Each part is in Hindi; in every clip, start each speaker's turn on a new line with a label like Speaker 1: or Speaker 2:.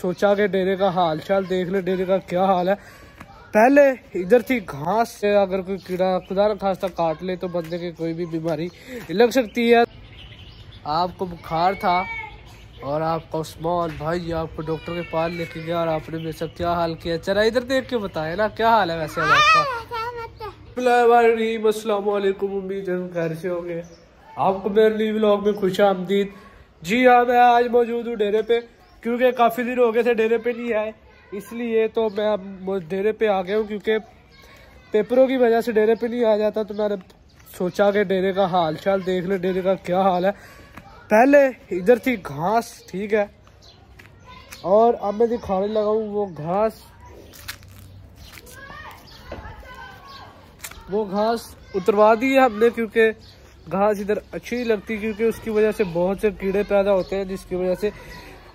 Speaker 1: सोचा कि डेरे का हाल चाल देख ले, डेरे का क्या हाल है। पहले इधर थी घास से अगर कोई कीड़ा खुदा न खास्ता काट ले तो बंदे की कोई भी बीमारी लग सकती है। आपको बुखार था और आपका उस्मान भाई आपको डॉक्टर के पास लेके गया और आपने मेरे साथ क्या हाल किया, चला इधर देख के बताए ना क्या हाल है वैसे आपका। अस्सलाम वालेकुम, उम्मीद है खैर से होंगे। आपको मेरे लिए व्लॉग में खुश आमदीद। जी हाँ, मैं आज मौजूद हूँ डेरे पे क्योंकि काफ़ी दिन हो गए थे डेरे पे नहीं आए, इसलिए तो मैं अब डेरे पे आ गया हूँ क्योंकि पेपरों की वजह से डेरे पे नहीं आ जाता। तो मैंने सोचा कि डेरे का हाल चाल देख ले, डेरे का क्या हाल है। पहले इधर थी घास, ठीक है, और अब मैं दिखाने लगा हूँ वो घास उतरवा दी है हमने क्योंकि घास इधर अच्छी नहीं लगती, क्योंकि उसकी वजह से बहुत से कीड़े पैदा होते हैं, जिसकी वजह से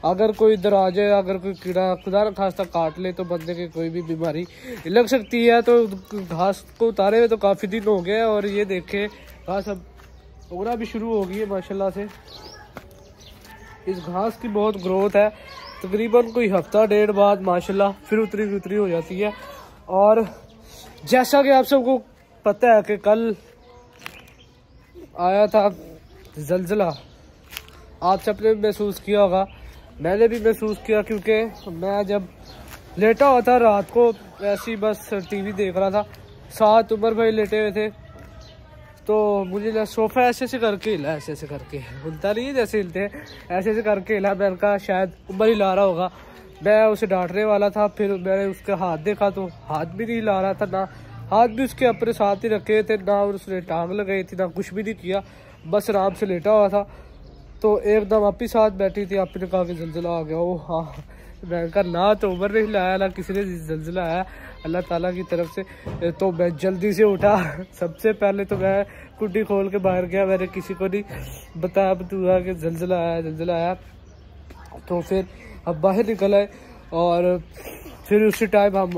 Speaker 1: अगर कोई इधर आ जाए, अगर कोई कीड़ा खुदा न खास्ता काट ले तो बंदे की कोई भी बीमारी लग सकती है। तो घास को उतारे हुए तो काफ़ी दिन हो गए और ये देखे घास अब उगना भी शुरू हो गई है माशाल्लाह से। इस घास की बहुत ग्रोथ है, तकरीबन कोई हफ्ता डेढ़ बाद माशाल्लाह फिर उतरी हो जाती है। और जैसा कि आप सबको पता है कि कल आया था ज़लज़ला, आप सबने महसूस किया होगा, मैंने भी महसूस किया क्योंकि मैं जब लेटा हुआ था रात को ऐसी बस टीवी देख रहा था, साथ उमर भाई लेटे हुए थे, तो मुझे सोफ़ा ऐसे करके हिला, ऐसे करके हिलता नहीं है जैसे हिलते हैं, ऐसे करके हिला। मैंने कहा शायद उमर ही ला रहा होगा, मैं उसे डांटने वाला था, फिर मैंने उसके हाथ देखा तो हाथ भी नहीं ला रहा था, ना हाथ भी उसके अपने साथ ही रखे थे, ना उसने टांग लगाई थी, ना कुछ भी नहीं किया, बस आराम से लेटा हुआ था। तो एकदम आप ही साथ बैठी थी, आपने कहा कि ज़लज़ला आ गया। ओ हाँ, मैंने कहा ना तो उमर ने हिलाया ना किसी ने ज़लज़ला आया अल्लाह ताला की तरफ से। तो मैं जल्दी से उठा, सबसे पहले तो मैं कुंडी खोल के बाहर गया, मैंने किसी को नहीं बताया बतूरा कि ज़लज़ला आया। तो फिर हम बाहर निकल आए और फिर उसी टाइम हम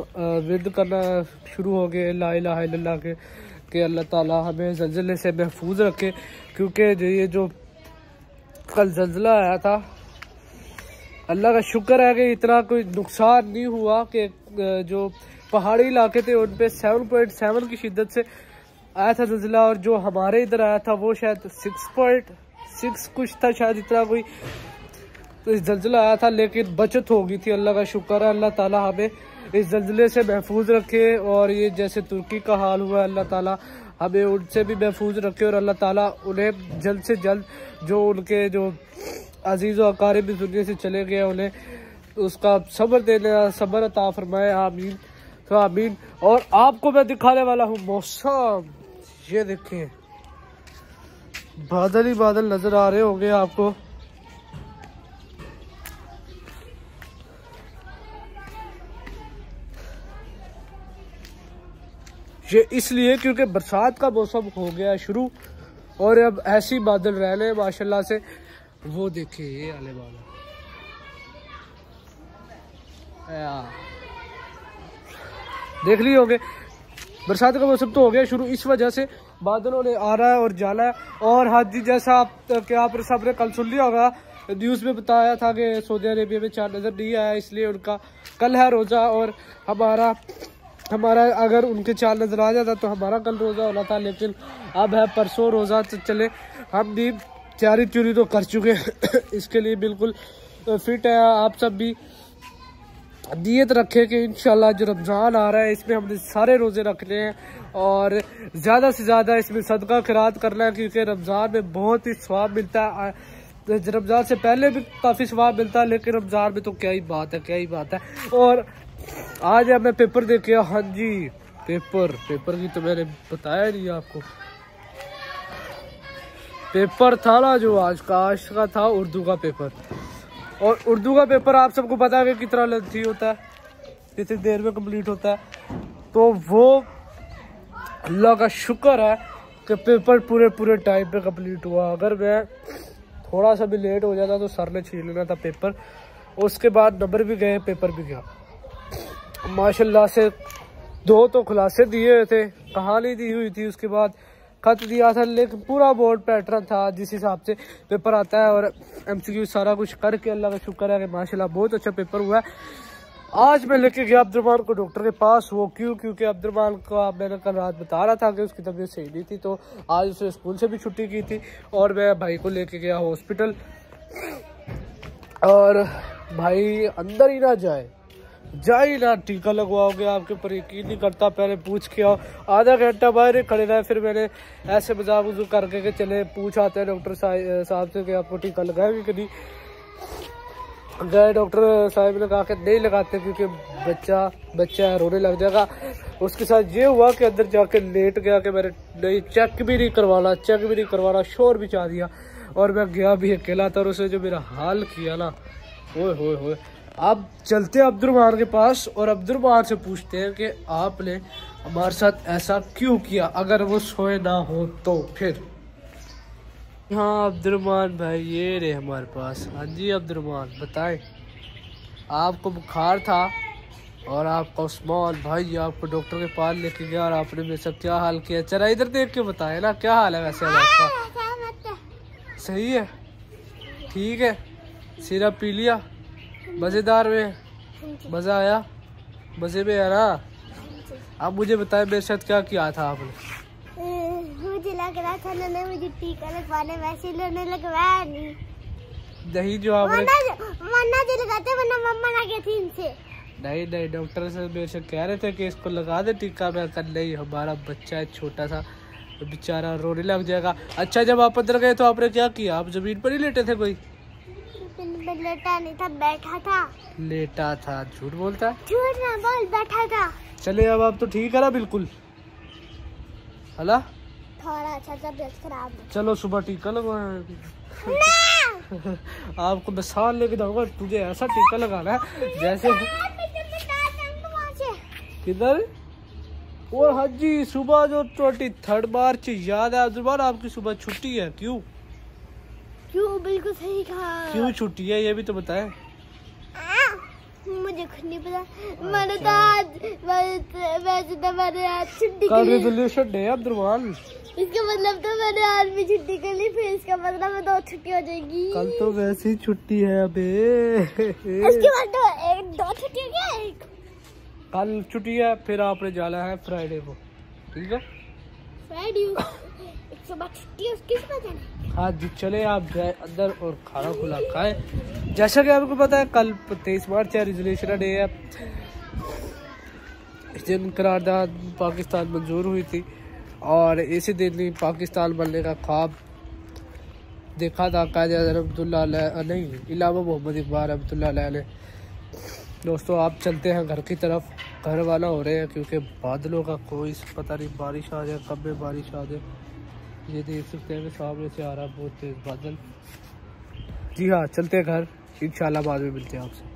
Speaker 1: विद करना शुरू हो गए ला इलाहा इल्लल्लाह के कि अल्लाह ताला हमें ज़लज़ले से महफूज रखे। क्योंकि ये जो कल ज़लज़ला आया था, अल्लाह का शुक्र है कि इतना कोई नुकसान नहीं हुआ कि जो पहाड़ी इलाके थे उन पे 7.7 की शिद्दत से आया था ज़लज़ला, और जो हमारे इधर आया था वो शायद 6.6 कुछ था, शायद इतना कोई तो इस ज़लज़ला आया था, लेकिन बचत हो गई थी। अल्लाह का शुक्र है, अल्लाह ताला हमें इस ज़लज़ले से महफूज रखे। और ये जैसे तुर्की का हाल हुआ, अल्लाह ताला हमें उनसे भी महफूज रखे और अल्लाह ताला उन्हें जल्द से जल्द जो उनके जो अजीज़ व अकारिब इस दुनिया से चले गए उन्हें उसका सब्र अता फरमाए, आमीन तो आमीन। और आपको मैं दिखाने वाला हूँ मौसम, ये देखें बादल ही बादल नजर आ रहे होंगे आपको। ये इसलिए क्योंकि बरसात का मौसम हो गया शुरू और अब ऐसे ही बादल रहने माशाल्लाह से। वो देखिए ये आले बादल, देख लिए होंगे, बरसात का मौसम तो हो गया शुरू, इस वजह से बादलों ने आ रहा है और जाना है। और हाजी जैसा आप सबने कल सुन लिया होगा, न्यूज़ में बताया था कि सऊदी अरेबिया में चांद नज़र नहीं आया, इसलिए उनका कल है रोज़ा और हमारा अगर उनके चांद नजर आ जाता तो हमारा कल रोज़ा होना था, लेकिन अब है परसों रोज़ा। चले हम भी तैयारी तो कर चुके इसके लिए बिल्कुल फिट है। आप सब भी नियत रखें कि इंशाल्लाह जो रमज़ान आ रहा है इसमें हमने सारे रोज़े रखने हैं और ज़्यादा से ज़्यादा इसमें सदका खैरात करना है, क्योंकि रमज़ान में बहुत ही सवाब मिलता है। रमज़ान से पहले भी काफ़ी सवाब मिलता है, लेकिन रमज़ान में तो क्या ही बात है। और आज मैं पेपर देख के, हाँ जी पेपर की तो मैंने बताया नहीं आपको, पेपर था ना जो आज का था उर्दू का पेपर। और उर्दू का पेपर आप सबको पता है कि कितना लेंथी होता है, कितनी देर में कंप्लीट होता है। तो वो अल्लाह का शुक्र है कि पेपर पूरे टाइम पे कंप्लीट हुआ। अगर मैं थोड़ा सा भी लेट हो जाता तो सर ने छीन लेना था पेपर। उसके बाद नंबर भी गए, पेपर भी गया माशाल्लाह से। 2 तो खुलासे दिए हुए थे, कहानी दी हुई थी, उसके बाद खत दिया था, लेकिन पूरा बोर्ड पैटर्न था जिस हिसाब से पेपर आता है और MCQ सारा कुछ करके अल्लाह का शुक्र है कि माशाल्लाह बहुत अच्छा पेपर हुआ है। आज मैं लेके गया अब्दुर्रहमान को डॉक्टर के पास। वो क्योंकि अब्दुर्रहमान का मैंने कल रात बता रहा था कि उसकी तबीयत सही नहीं थी, तो आज उसने स्कूल से भी छुट्टी की थी और मैं भाई को लेके गया हॉस्पिटल। और भाई अंदर ही ना जाए, जा ही ना, टीका लगवाओगे आपके ऊपर यकीन नहीं करता। पहले पूछ के आओ, आधा घंटा बाहर खड़े रहे, फिर मैंने ऐसे मजाक वजूक करके के चले पूछ आते हैं डॉक्टर साहब से कि आपको टीका लगाएंगे कि नहीं। गए, डॉक्टर साहब ने कहा कि नहीं लगाते क्योंकि बच्चा रोने लग जाएगा। उसके साथ ये हुआ कि अंदर जाके लेट गया कि मैंने नहीं चेक भी नहीं करवाना, शोर भी चा दिया और मैं गया भी अकेला था। और उसने जो मेरा हाल किया ना, ओए होए होए। अब चलते हैं अब्दुर्रहमान के पास और अब्दुर्रहमान से पूछते हैं कि आपने हमारे साथ ऐसा क्यों किया, अगर वो सोए ना हो तो फिर। हाँ अब्दुर्रहमान भाई ये रहे हमारे पास। हाँ जी अब्दुर्रहमान बताएं, आपको बुखार था और आपका उस्मान भाई आपको डॉक्टर के पास लेके गया और आपने मेरे साथ क्या हाल किया। चला इधर देख के बताए ना क्या हाल है वैसे आपका। सही है, ठीक है, सिरप पी लिया, मज़ेदार में मज़ा आया, मज़े में आया ना। अब मुझे बताएं मेरे साथ क्या किया था आपने।
Speaker 2: मुझे लग रहा था ना मुझे टीका लगवाने, वैसे लोने लगवाया नहीं
Speaker 1: जो आपने
Speaker 2: वरना जो लगाते वरना मम्मा ना गई थी इनसे।
Speaker 1: नहीं डॉक्टर से मेरे से कह रहे थे कि इसको लगा दे टीका। मैं कर नहीं, हमारा बच्चा है छोटा सा, बेचारा रोने लग जाएगा। अच्छा जब आप अंदर गए तो आपने क्या किया, आप जमीन पर ही लेटे थे? कोई
Speaker 2: लेटा नहीं था, बैठा था।
Speaker 1: लेटा था? झूठ बोलता,
Speaker 2: झूठ ना बोल, बैठा था।
Speaker 1: चले अब आप तो ठीक है ना बिल्कुल? हला
Speaker 2: थोड़ा अच्छा तबीयत खराब है।
Speaker 1: चलो सुबह टीका लगवाना आपको मैं साल लेके जाऊंगा, तुझे ऐसा टीका लगाना है जैसे किधर। और हाँ जी सुबह जो 23 मार्च याद है अब्दुर्रहमान आपकी सुबह छुट्टी है, क्यों
Speaker 2: बिल्कुल सही कहा।
Speaker 1: क्यों छुट्टी है ये भी तो बताएं।
Speaker 2: मुझे खुद नहीं पता, मैंने तो आज वैसे तो मैंने आज छुट्टी
Speaker 1: कल रिजोल्यूशन डे है अब्दुर्रहमान,
Speaker 2: इसका मतलब तो मैंने आज भी छुट्टी कर ली, फिर इसका मतलब में 2 छुट्टी हो जाएगी।
Speaker 1: कल तो वैसे ही छुट्टी है अबे।
Speaker 2: इसके बाद 2 छुट्टी हो गया,
Speaker 1: कल छुट्टी है, फिर आपने जाना है फ्राइडे को, ठीक है?
Speaker 2: फ्राइडे सुबह छुट्टी है, उसकी सुबह जाना।
Speaker 1: हाँ जी चले आप जाए अंदर और खाना खुला खाएं। जैसा कि आपको पता है कल 23 मार्च है, रिजोल्यूशन डे है। इस दिन करारदाद पाकिस्तान मंजूर हुई थी और इसी दिन ही पाकिस्तान बनने का ख्वाब देखा था कायद-ए-आज़म अब्दुल्ला नहीं इलामा मोहम्मद इकबाल अब्दुल्ला ने। दोस्तों आप चलते हैं घर की तरफ, घर वाला हो रहे हैं क्योंकि बादलों का कोई पता नहीं, बारिश आ जाए कब में बारिश आ जाए। ये देख सकते हैं कि सामने से आ रहा है बहुत तेज बादल। जी हाँ चलते हैं घर, इंशाल्लाह बाद में मिलते हैं आपसे।